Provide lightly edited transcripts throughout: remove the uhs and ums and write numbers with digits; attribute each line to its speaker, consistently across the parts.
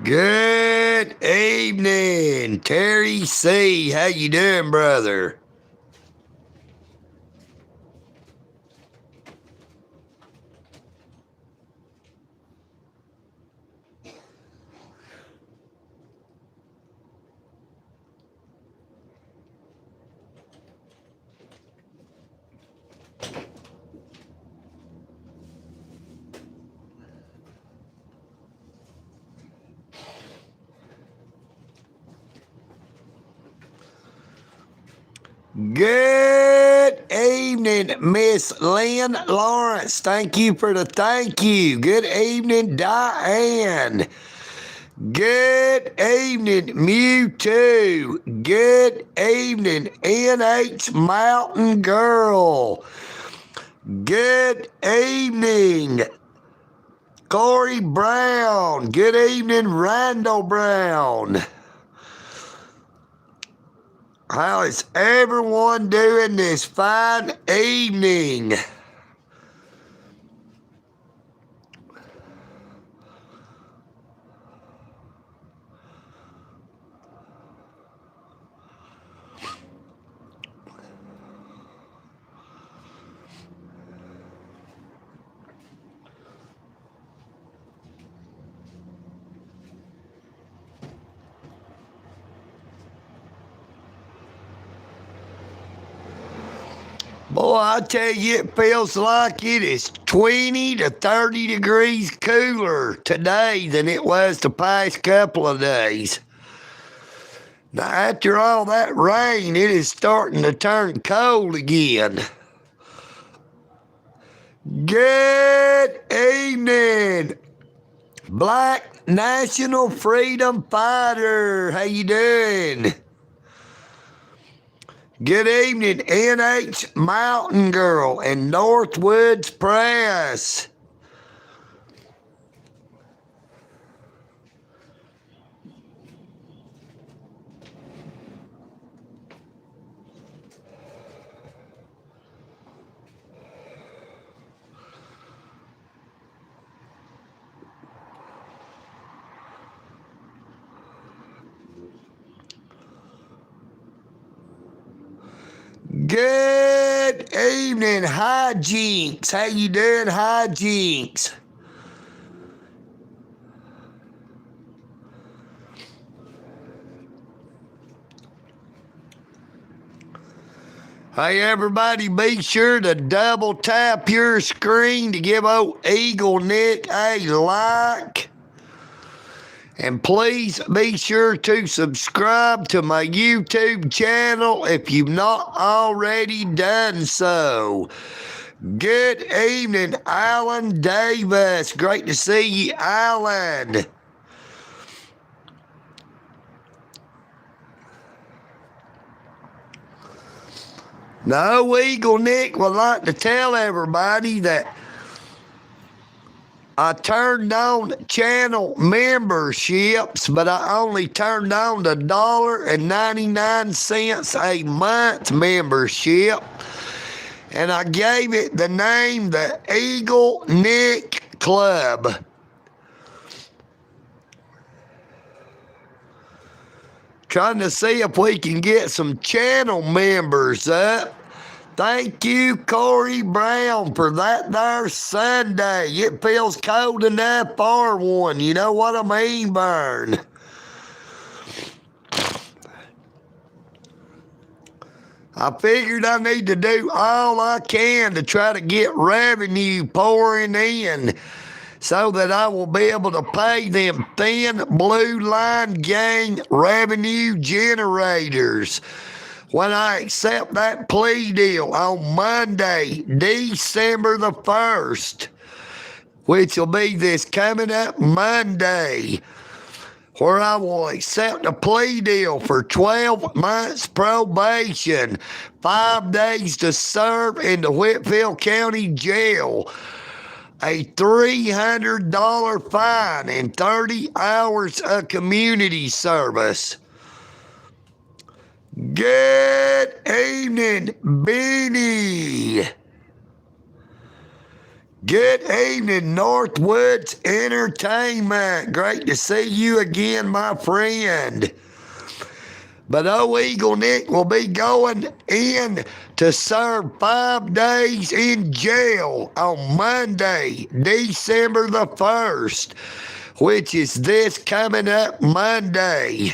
Speaker 1: Good evening, Terry C. How you doing, brother? Good evening, Miss Lynn Lawrence. Thank you for the thank you. Good evening, Diane. Good evening, Mewtwo. Good evening, NH Mountain Girl. Good evening, Corey Brown. Good evening, Randall Brown. How is everyone doing this fine evening? Boy, I tell you, it feels like it is 20 to 30 degrees cooler today than it was the past couple of days. Now, after all that rain, it is starting to turn cold again. Good evening, Black National Freedom Fighter. How you doing? Good evening, NH Mountain Girl and Northwoods Press. Good evening, Hijinks. How you doing, Hijinks? Hey, everybody, be sure to double tap your screen to give old EagleNick a like. And please be sure to subscribe to my YouTube channel if you've not already done so. Good evening, Alan Davis. Great to see you, Alan. No, EagleNick would like to tell everybody that I turned on channel memberships, but I only turned on the $1.99 a month membership. And I gave it the name the EagleNick Club. Trying to see if we can get some channel members up. Thank you, Corey Brown, for that there Sunday. It feels cold enough for one. You know what I mean, Burn? I figured I need to do all I can to try to get revenue pouring in so that I will be able to pay them thin blue line gang revenue generators when I accept that plea deal on Monday, December the 1st, which will be this coming up Monday, where I will accept a plea deal for 12 months probation, 5 days to serve in the Whitfield County Jail, a $300 fine, and 30 hours of community service. Good evening, Beanie. Good evening, Northwoods Entertainment. Great to see you again, my friend. But EagleNick will be going in to serve 5 days in jail on Monday, December the 1st, which is this coming up Monday.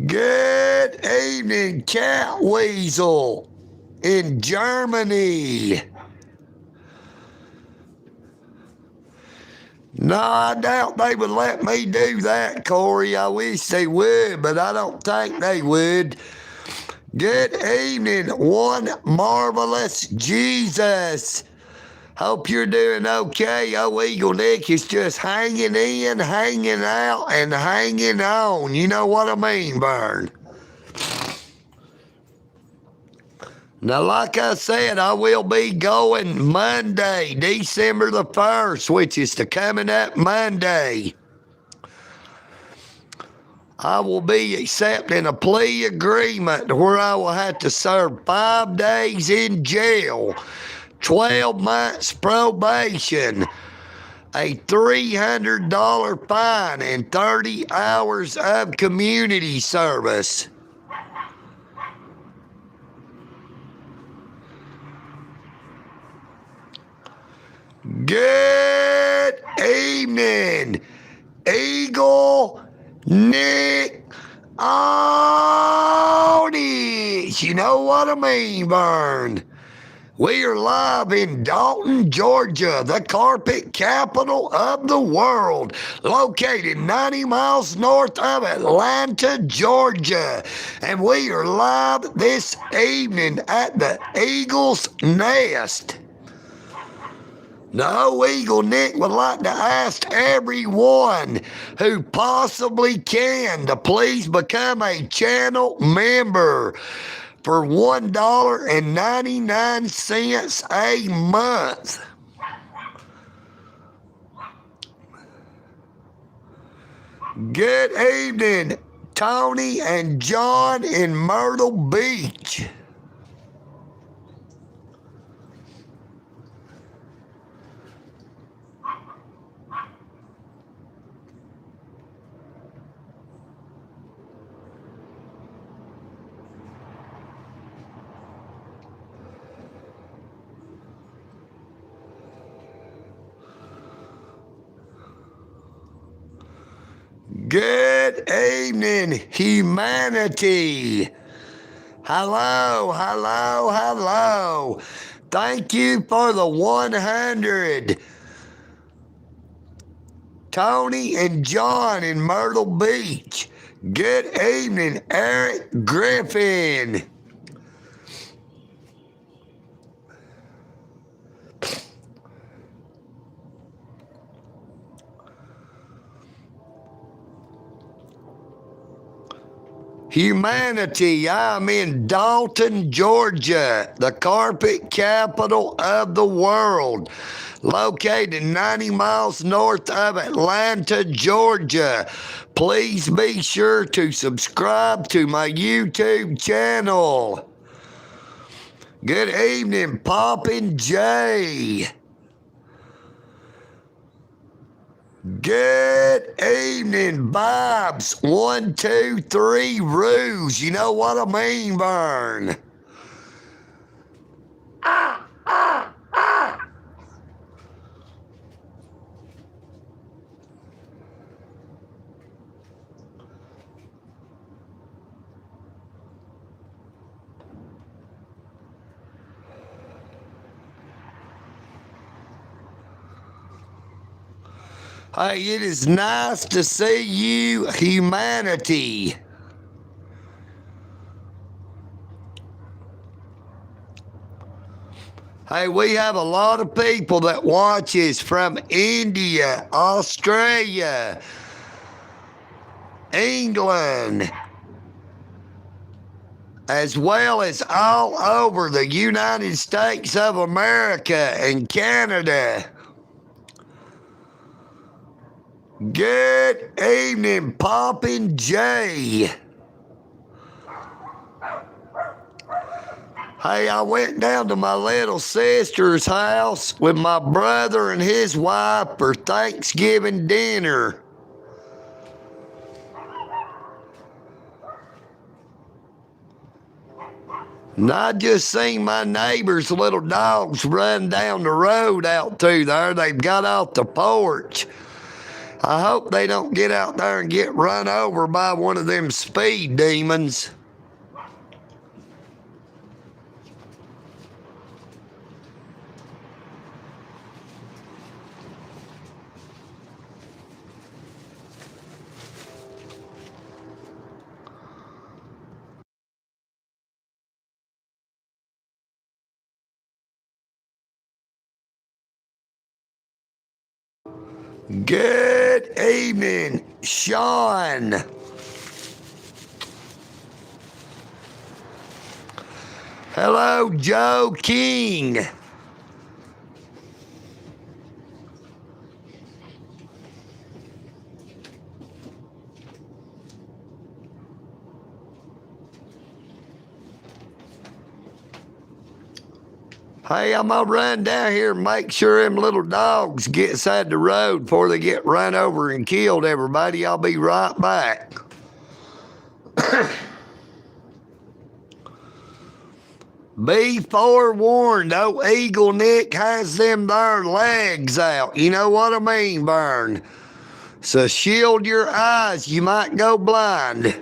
Speaker 1: Good evening, Cat Weasel in Germany. No, I doubt they would let me do that, Corey. I wish they would, but I don't think they would. Good evening, one marvelous Jesus. Hope you're doing okay. EagleNick is just hanging in, hanging out, and hanging on. You know what I mean, Vern? Now, like I said, I will be going Monday, December the 1st, which is the coming up Monday. I will be accepting a plea agreement where I will have to serve 5 days in jail, 12 months probation, a $300 fine, and 30 hours of community service. Good evening, EagleNick on it. You know what I mean, Vern? We are live in Dalton, Georgia, the carpet capital of the world, located 90 miles north of Atlanta, Georgia. And we are live this evening at the Eagle's Nest. Now, EagleNick would like to ask everyone who possibly can to please become a channel member for $1.99 a month. Good evening, Tony and John in Myrtle Beach. Good evening, humanity. Hello, hello, hello. Thank you for the 100. Tony and John in Myrtle Beach. Good evening, Eric Griffin. Humanity, I'm in Dalton, Georgia, the carpet capital of the world, located 90 miles north of Atlanta, Georgia. Please be sure to subscribe to my YouTube channel. Good evening, Poppin' J. Good evening, Bobs. 1, 2, 3, Ruse. You know what I mean, Vern? Hey, it is nice to see you, humanity. Hey, we have a lot of people that watch us from India, Australia, England, as well as all over the United States of America and Canada. Good evening, Poppin' J. Hey, I went down to my little sister's house with my brother and his wife for Thanksgiving dinner. And I just seen my neighbor's little dogs run down the road out through there. They've got off the porch. I hope they don't get out there and get run over by one of them speed demons. Good evening, Sean. Hello, Joe King. Hey, I'm gonna run down here and make sure them little dogs get inside the road before they get run over and killed, everybody. I'll be right back. Be forewarned, old EagleNick has them there legs out. You know what I mean, Vern? So shield your eyes, you might go blind.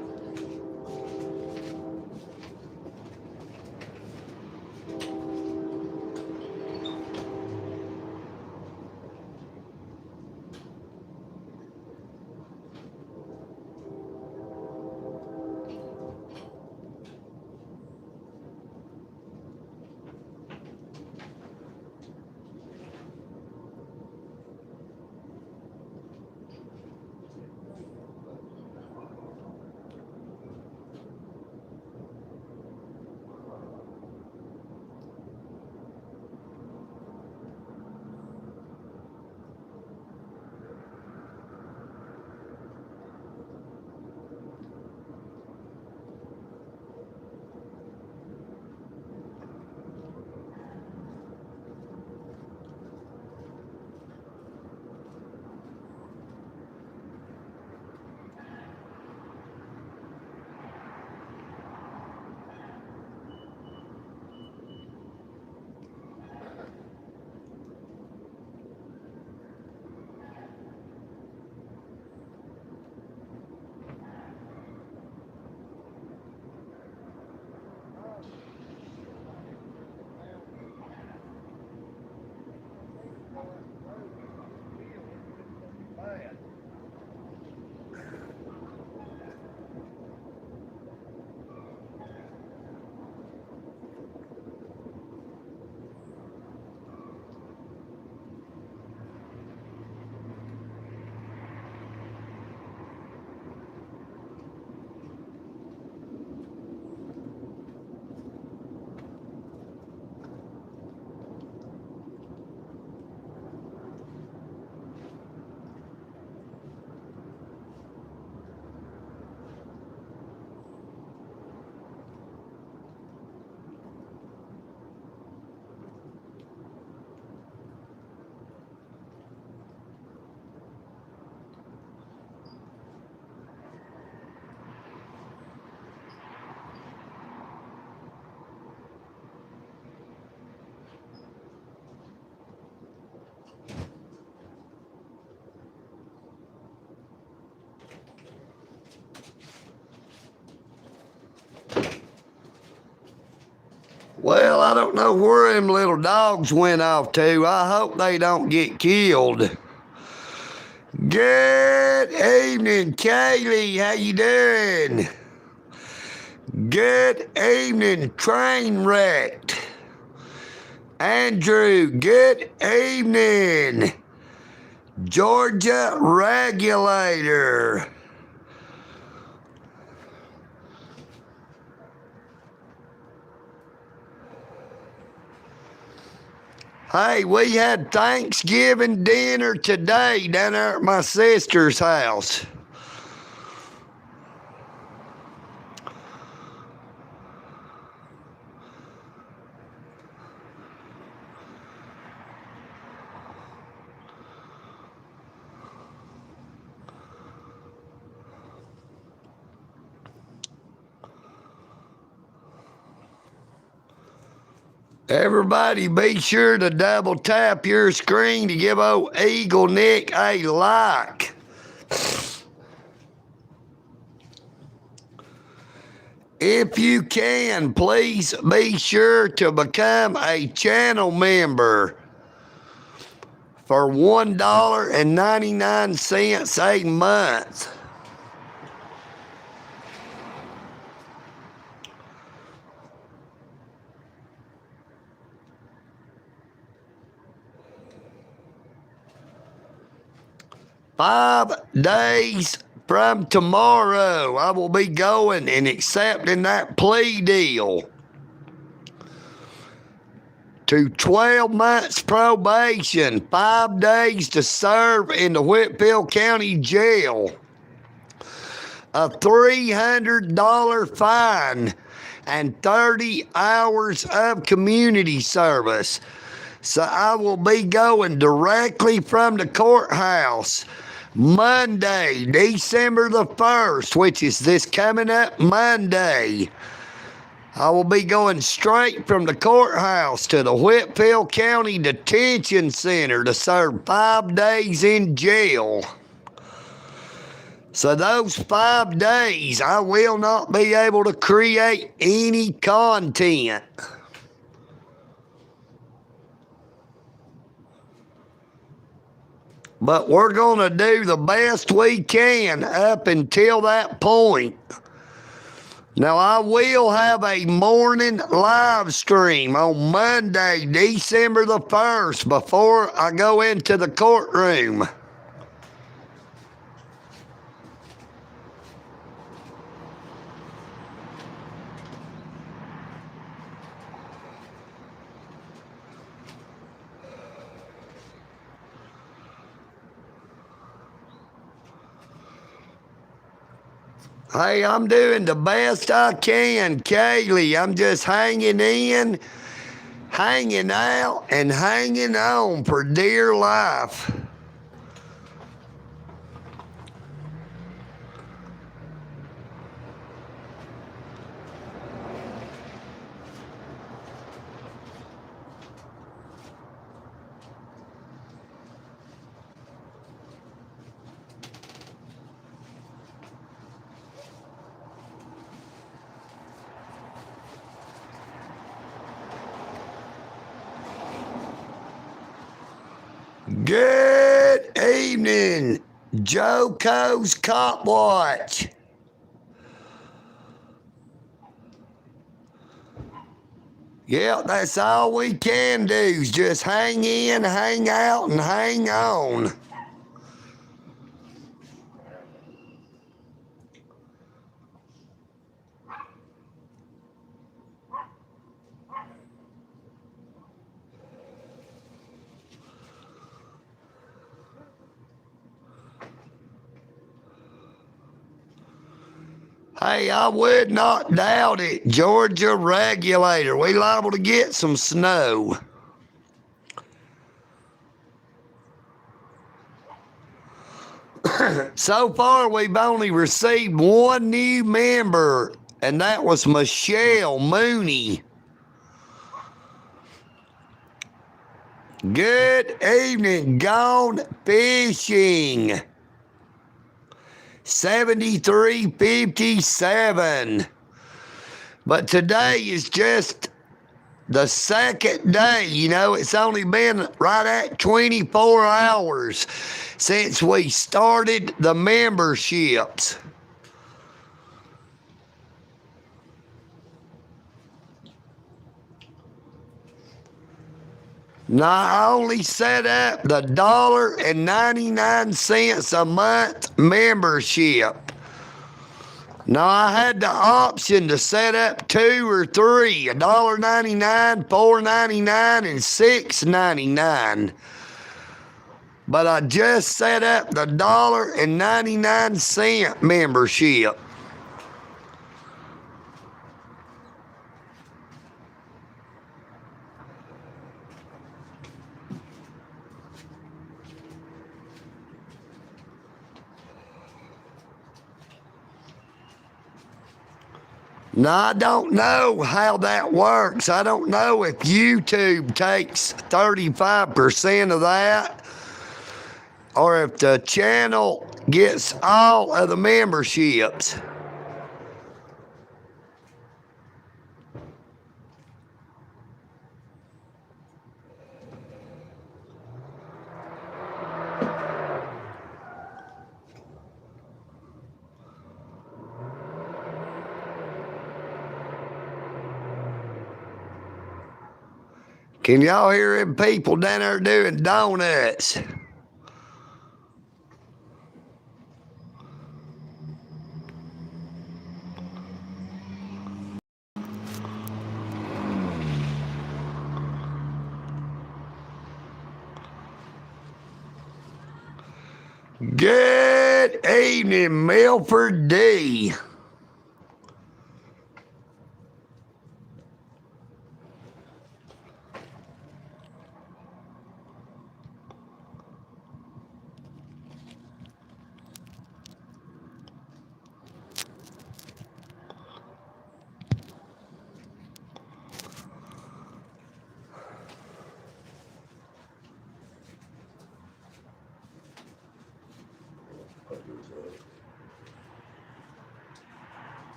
Speaker 1: Well, I don't know where them little dogs went off to. I hope they don't get killed. Good evening, Kaylee. How you doing? Good evening, Train Wrecked. Andrew, good evening. Georgia Regulator. Hey, we had Thanksgiving dinner today down there at my sister's house. Everybody be sure to double tap your screen to give old EagleNick a like. If you can, please be sure to become a channel member for $1.99 a month. "5 days from tomorrow, I will be going and accepting that plea deal to 12 months probation, 5 days to serve in the Whitfield County Jail, a $300 fine, and 30 hours of community service. So I will be going directly from the courthouse Monday, December the 1st, which is this coming up Monday. I will be going straight from the courthouse to the Whitfield County Detention Center to serve 5 days in jail. So those 5 days, I will not be able to create any content. But we're going to do the best we can up until that point. Now, I will have a morning live stream on Monday, December the 1st, before I go into the courtroom. Hey, I'm doing the best I can, Kaylee. I'm just hanging in, hanging out, and hanging on for dear life. Good evening, Joko's Cop Watch. Yeah, that's all we can do is just hang in, hang out, and hang on. Hey, I would not doubt it, Georgia Regulator. We liable to get some snow. So far, we've only received one new member, and that was Michelle Mooney. Good evening, Gone Fishing. 7357. But today is just the second day. You know, it's only been right at 24 hours since we started the memberships. Now, I only set up the $1.99 a month membership. Now, I had the option to set up 2 or 3, $1.99, $4.99, and $6.99. But I just set up the $1.99 membership. Now, I don't know how that works. I don't know if YouTube takes 35% of that or if the channel gets all of the memberships. Can y'all hear them people down there doing donuts? Good evening, Milford D.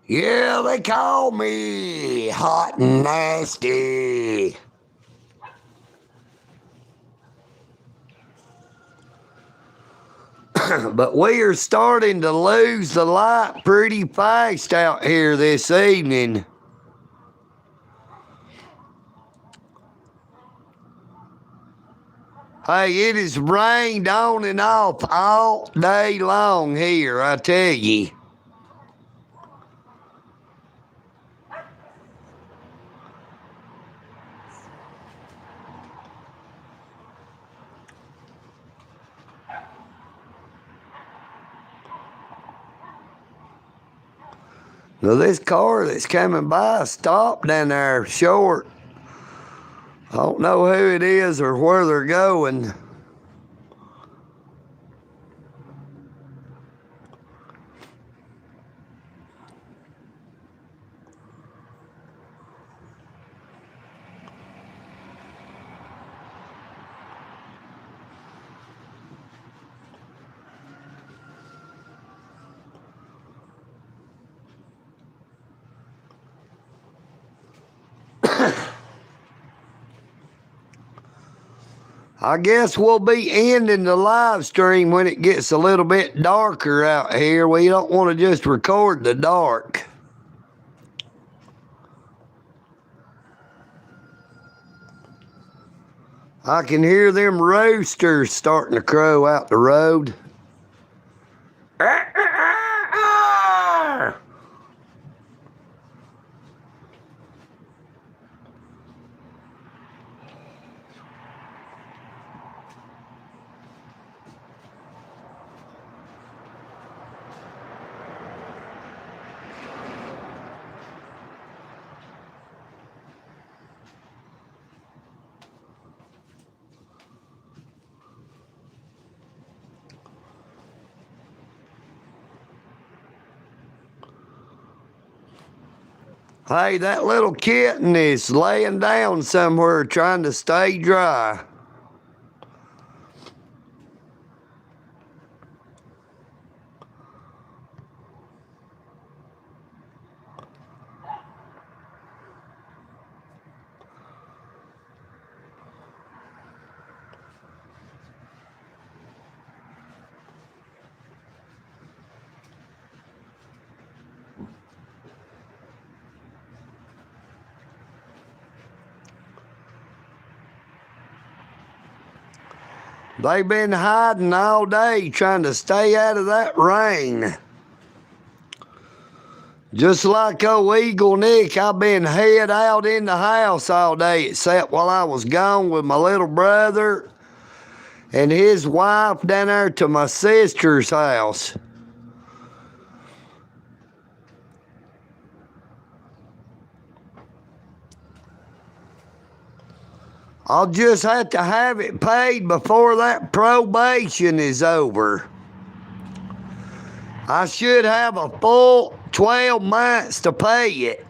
Speaker 1: Yeah, they call me hot and nasty. But we are starting to lose the light pretty fast out here this evening. Hey, it has rained on and off all day long here, I tell you. Now, this car that's coming by stopped down there short. I don't know who it is or where they're going. I guess we'll be ending the live stream when it gets a little bit darker out here. We don't want to just record the dark. I can hear them roosters starting to crow out the road. Hey, that little kitten is laying down somewhere trying to stay dry. They've been hiding all day trying to stay out of that rain. Just like old EagleNick, I've been head out in the house all day, except while I was gone with my little brother and his wife down there to my sister's house. I'll just have to have it paid before that probation is over. I should have a full 12 months to pay it.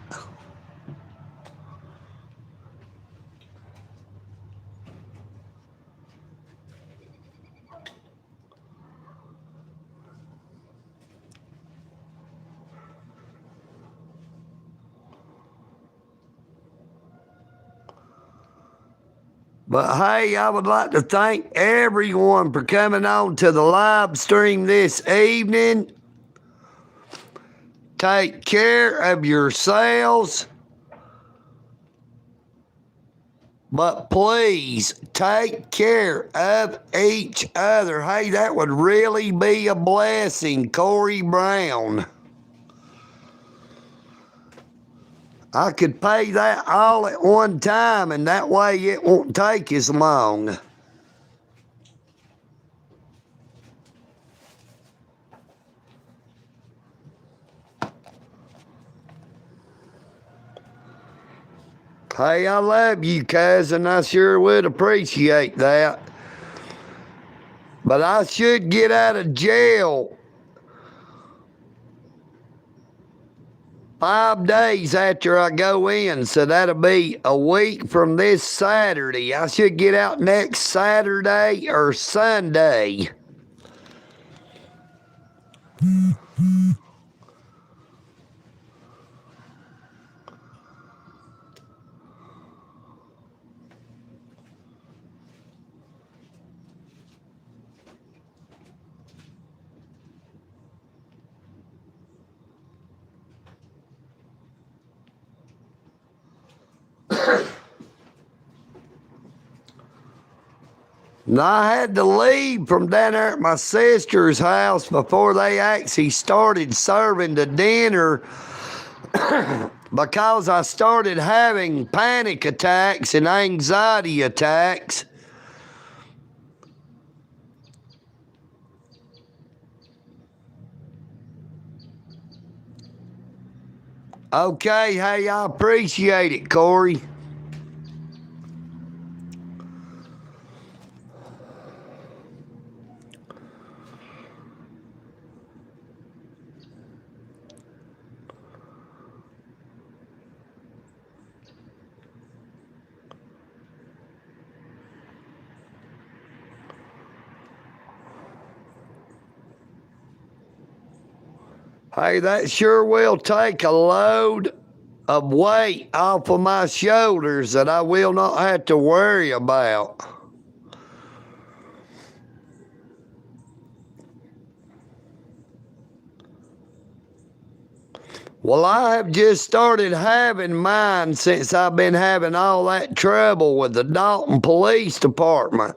Speaker 1: But hey, I would like to thank everyone for coming on to the live stream this evening. Take care of yourselves. But please take care of each other. Hey, that would really be a blessing, Corey Brown. I could pay that all at one time, and that way it won't take as long. Hey, I love you, cousin. I sure would appreciate that. But I should get out of jail 5 days after I go in, so that'll be a week from this Saturday. I should get out next Saturday or Sunday. And I had to leave from down there at my sister's house before they actually started serving the dinner because I started having panic attacks and anxiety attacks. Okay, hey, I appreciate it, Corey. Hey, that sure will take a load of weight off of my shoulders that I will not have to worry about. Well, I have just started having mine since I've been having all that trouble with the Dalton Police Department.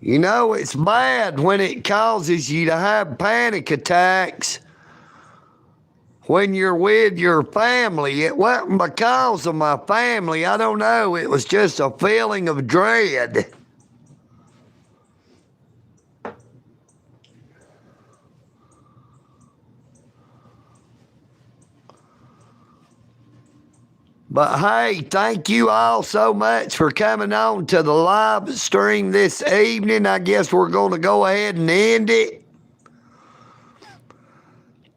Speaker 1: You know, it's bad when it causes you to have panic attacks when you're with your family. It wasn't because of my family. I don't know. It was just a feeling of dread. But hey, thank you all so much for coming on to the live stream this evening. I guess we're going to go ahead and end it.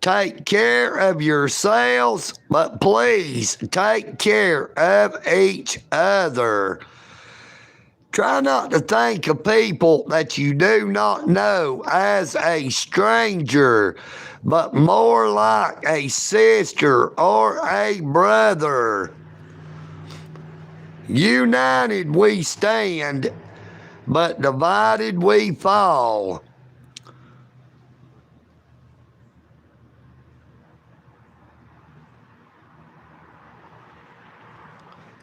Speaker 1: Take care of yourselves, but please take care of each other. Try not to think of people that you do not know as a stranger, but more like a sister or a brother. United we stand, but divided we fall.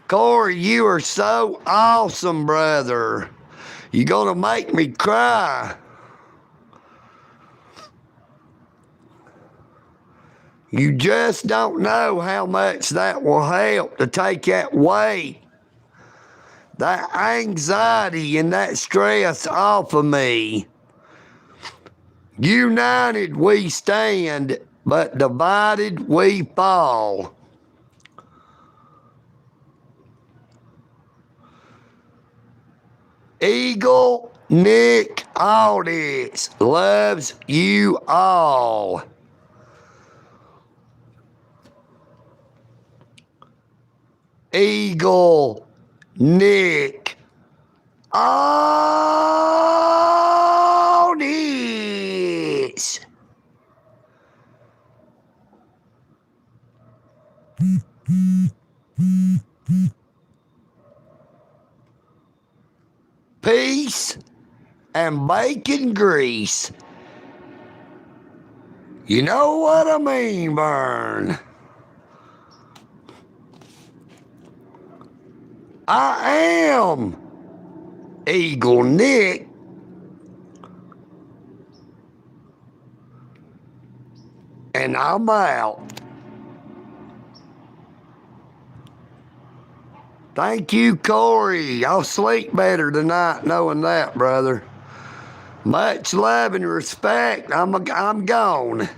Speaker 1: Corey, you are so awesome, brother. You're going to make me cry. You just don't know how much that will help to take that weight, that anxiety, and that stress off of me. United we stand, but divided we fall. EagleNick Audits loves you all. EagleNick Audits. Peace and bacon grease. You know what I mean, Vern. I am EagleNick. And I'm out. Thank you, Corey. I'll sleep better tonight knowing that, brother. Much love and respect. I'm gone.